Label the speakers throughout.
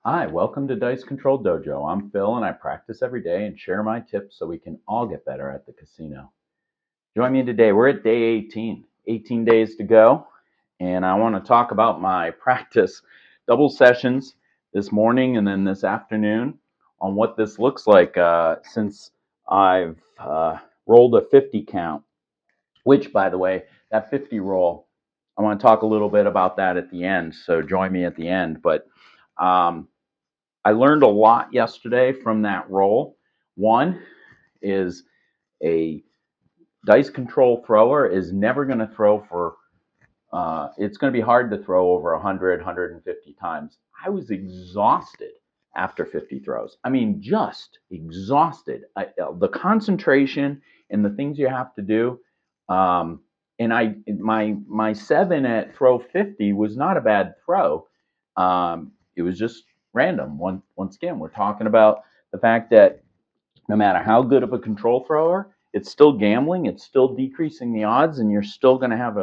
Speaker 1: Hi, welcome to Dice Control Dojo. I'm Phil and I practice every day and share my tips so we can all get better at the casino. Join me today. We're at day 18, 18 days to go, and I want to talk about my practice double sessions this morning and then this afternoon on what this looks like since I've rolled a 50 count, which, by the way, that 50 roll, I want to talk a little bit about that at the end, so join me at the end. But I learned a lot yesterday from that roll. One is a dice control thrower is never going to throw for, it's going to be hard to throw over 100, 150 times. I was exhausted after 50 throws. I mean, just exhausted. The concentration and the things you have to do. My 7 at throw 50 was not a bad throw. It was just random. Once again, we're talking about the fact that no matter how good of a control thrower, it's still gambling. It's still decreasing the odds, and you're still going to have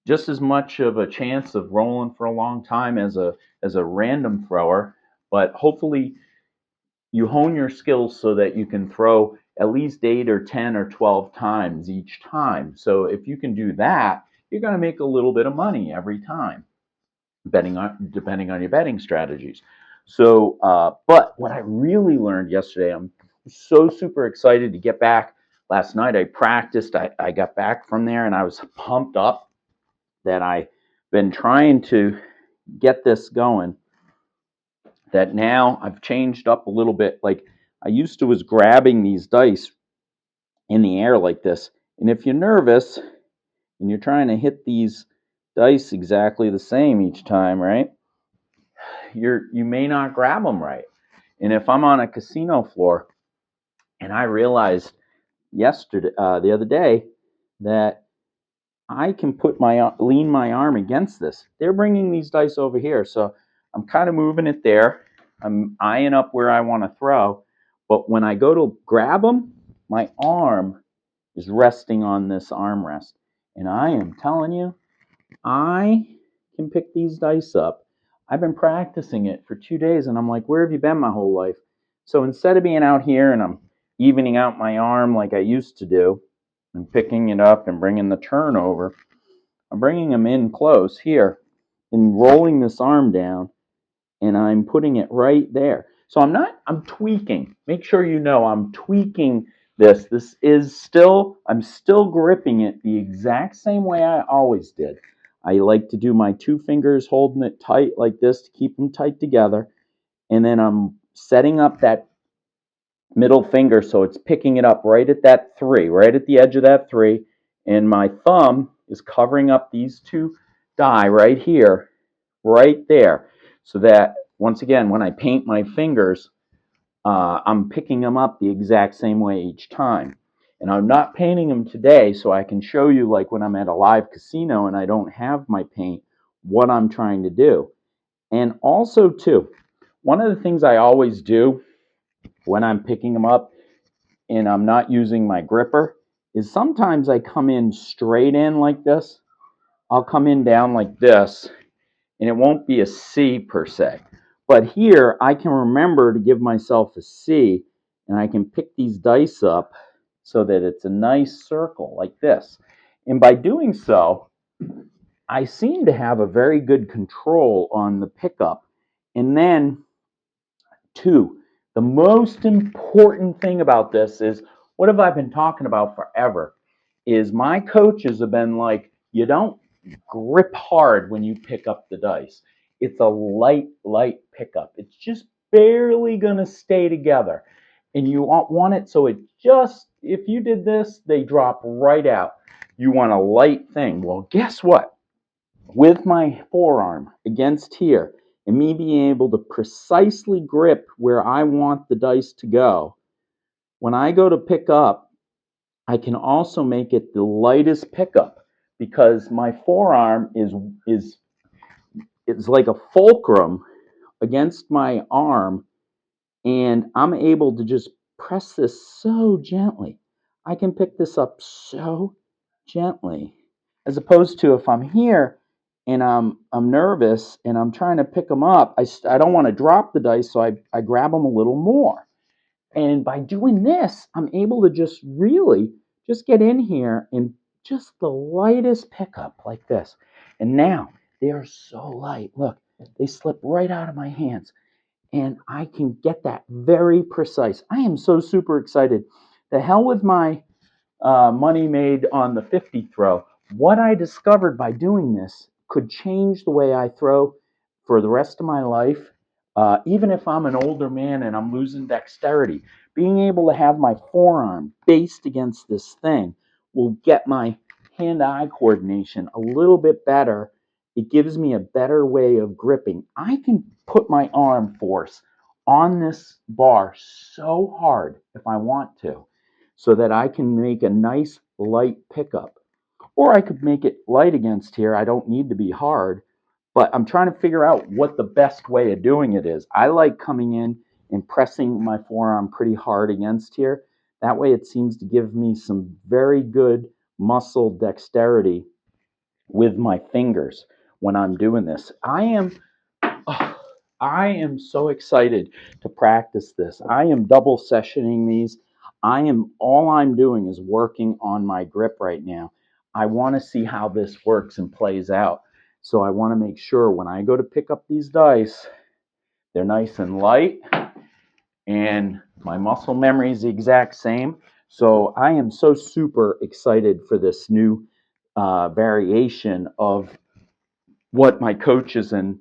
Speaker 1: just as much of a chance of rolling for a long time as a random thrower. But hopefully, you hone your skills so that you can throw at least 8 or 10 or 12 times each time. So if you can do that, you're going to make a little bit of money every time, depending on your betting strategies. So, but what I really learned yesterday, I'm so super excited to get back. Last night I practiced. I got back from there and I was pumped up that I've been trying to get this going. That now I've changed up a little bit. Like I used to was grabbing these dice in the air like this. And if you're nervous and you're trying to hit these dice exactly the same each time, right? You may not grab them right. And if I'm on a casino floor and I realized the other day, that I can lean my arm against this. They're bringing these dice over here, so I'm kind of moving it there. I'm eyeing up where I want to throw, but when I go to grab them, my arm is resting on this armrest, and I am telling you, I can pick these dice up. I've been practicing it for 2 days, and I'm like, where have you been my whole life? So instead of being out here and I'm evening out my arm like I used to do, and picking it up and bringing the turn over, I'm bringing them in close here and rolling this arm down, and I'm putting it right there. So I'm tweaking. Make sure you know I'm tweaking this. I'm still gripping it the exact same way I always did. I like to do my 2 fingers holding it tight like this to keep them tight together. And then I'm setting up that middle finger so it's picking it up right at that 3, right at the edge of that 3. And my thumb is covering up these 2 die right here, right there. So that, once again, when I paint my fingers, I'm picking them up the exact same way each time. And I'm not painting them today so I can show you, like when I'm at a live casino and I don't have my paint, what I'm trying to do. And also, too, one of the things I always do when I'm picking them up and I'm not using my gripper is sometimes I come in straight in like this. I'll come in down like this, and it won't be a C per se. But here, I can remember to give myself a C, and I can pick these dice up so that it's a nice circle like this. And by doing so, I seem to have a very good control on the pickup. And then, 2, the most important thing about this is, what have I been talking about forever? Is my coaches have been like, you don't grip hard when you pick up the dice. It's a light pickup. It's just barely going to stay together. And you want it so if you did this, they drop right out. You want a light thing. Well, guess what? With my forearm against here, and me being able to precisely grip where I want the dice to go, when I go to pick up, I can also make it the lightest pickup because my forearm is it's like a fulcrum against my arm, and I'm able to just press this so gently. I can pick this up so gently, as opposed to if I'm here and I'm nervous, and I'm trying to pick them up. I don't want to drop the dice, so I grab them a little more. And by doing this, I'm able to just really just get in here and just the lightest pickup like this. And now they are so light. Look, they slip right out of my hands. And I can get that very precise. I am so super excited. The hell with my money made on the 50 throw. What I discovered by doing this could change the way I throw for the rest of my life. Even if I'm an older man and I'm losing dexterity, being able to have my forearm based against this thing will get my hand-eye coordination a little bit better. It gives me a better way of gripping. I can put my arm force on this bar so hard if I want to, so that I can make a nice light pickup. Or I could make it light against here. I don't need to be hard, but I'm trying to figure out what the best way of doing it is. I like coming in and pressing my forearm pretty hard against here. That way it seems to give me some very good muscle dexterity with my fingers when I'm doing this. Oh, I am so excited to practice this. I am double sessioning these. All I'm doing is working on my grip right now. I want to see how this works and plays out. So I want to make sure when I go to pick up these dice, they're nice and light, and my muscle memory is the exact same. So I am so super excited for this new variation of what my coaches and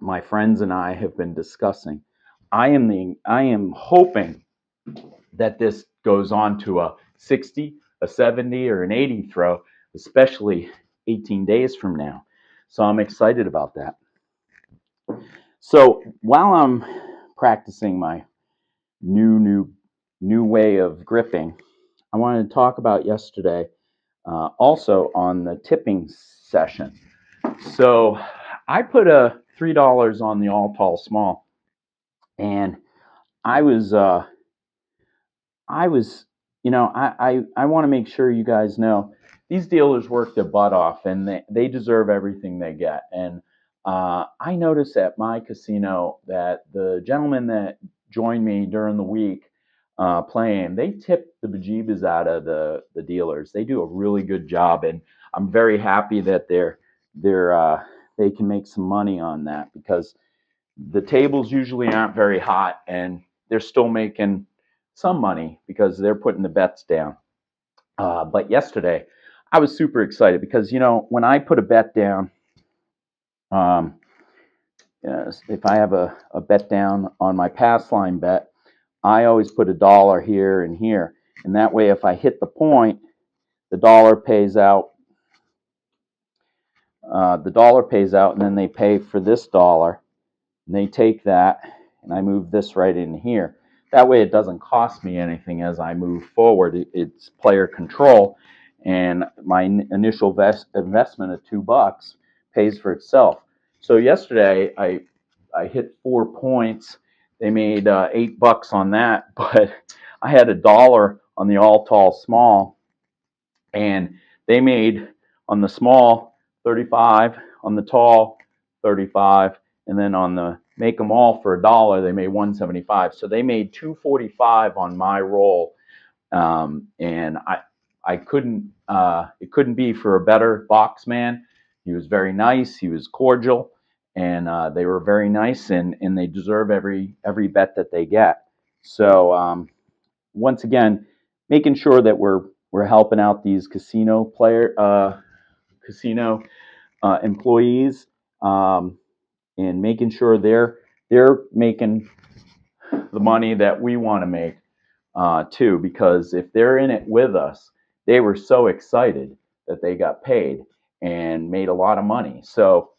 Speaker 1: my friends and I have been discussing. I am hoping that this goes on to a 60, a 70, or an 80 throw, especially 18 days from now. So I'm excited about that. So while I'm practicing my new way of gripping, I wanted to talk about yesterday, also on the tipping session. So I put a $3 on the all tall small, and I was I was, I want to make sure you guys know these dealers work their butt off, and they deserve everything they get. And I noticed at my casino that the gentlemen that joined me during the week playing, they tip the bejeebas out of the dealers. They do a really good job, and I'm very happy that they can make some money on that, because the tables usually aren't very hot, and they're still making some money because they're putting the bets down. But yesterday, I was super excited because, when I put a bet down, um, if I have a bet down on my pass line bet, I always put $1 here and here. And that way, if I hit the point, the dollar pays out. And then they pay for this dollar, and they take that, and I move this right in here. That way it doesn't cost me anything as I move forward. It's player control, and my initial investment of $2 pays for itself. So yesterday I hit 4 points. They made $8 on that, but I had $1 on the all tall small, and they made on the small 35, on the tall 35, and then on the make them all for $1, they made 175. So they made 245 on my roll, and I couldn't it couldn't be for a better box man. He was very nice. He was cordial, and they were very nice, and they deserve every bet that they get. So once again, making sure that we're helping out these casino employees, and making sure they're making the money that we want to make too. Because if they're in it with us, they were so excited that they got paid and made a lot of money. So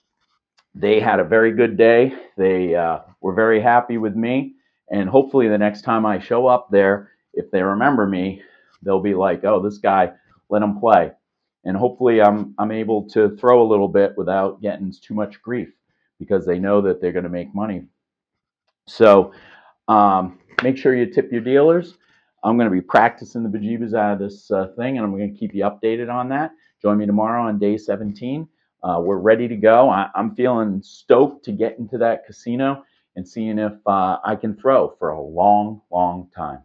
Speaker 1: they had a very good day. They were very happy with me, and hopefully the next time I show up there, if they remember me, they'll be like, "Oh, this guy, let him play." And hopefully I'm able to throw a little bit without getting too much grief, because they know that they're going to make money. So make sure you tip your dealers. I'm going to be practicing the bejeebas out of this thing, and I'm going to keep you updated on that. Join me tomorrow on day 17. we're ready to go. I'm feeling stoked to get into that casino and seeing if I can throw for a long, long time.